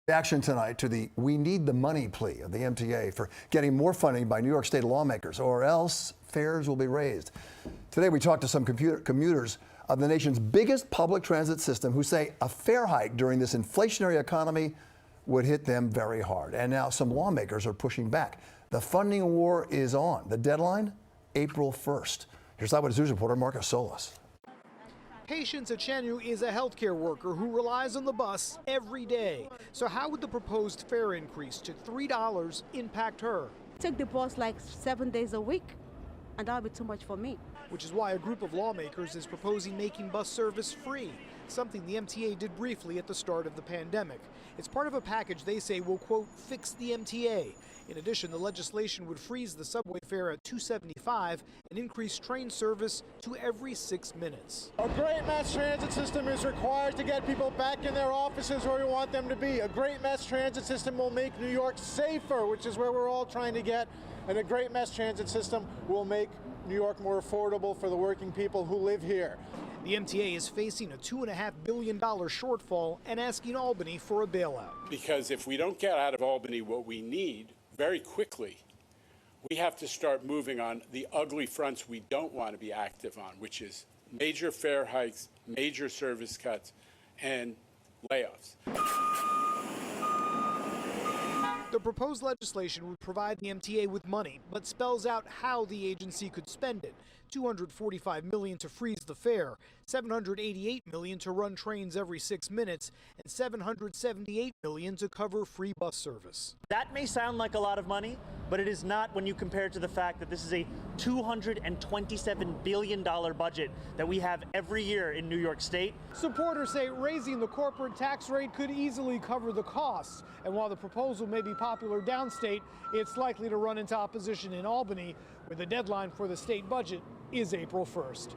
Reaction tonight to the "we need the money" plea of the MTA for getting more funding by New York State lawmakers, or else fares will be raised. Today we talked to some commuters of the nation's biggest public transit system who say a fare hike during this inflationary economy would hit them very hard. And now some lawmakers are pushing back. The funding war is on. The deadline, April 1st. Here's Eyewitness News reporter Marcus Solis. Patience Achenu is a healthcare worker who relies on the bus every day. So how would the proposed fare increase to $3 impact her? Take the bus like 7 days a week, and that would be too much for me. Which is why a group of lawmakers is proposing making bus service free, something the MTA did briefly at the start of the pandemic. It's part of a package they say will, quote, fix the MTA. In addition, the legislation would freeze the subway fare at $2.75 and increase train service to every 6 minutes. A great mass transit system is required to get people back in their offices where we want them to be. A great mass transit system will make New York safer, which is where we're all trying to get. And a great mass transit system will make New York more affordable for the working people who live here. The MTA is facing a $2.5 billion shortfall and asking Albany for a bailout. Because if we don't get out of Albany what we need very quickly, we have to start moving on the ugly fronts we don't want to be active on, which is major fare hikes, major service cuts, and layoffs. The proposed legislation would provide the MTA with money, but spells out how the agency could spend it. $245 million to freeze the fare, $788 million to run trains every 6 minutes, and $778 million to cover free bus service. That may sound like a lot of money, but it is not when you compare it to the fact that this is a $227 billion budget that we have every year in New York State. Supporters say raising the corporate tax rate could easily cover the costs. And while the proposal may be popular downstate, it's likely to run into opposition in Albany, where the deadline for the state budget is April 1st.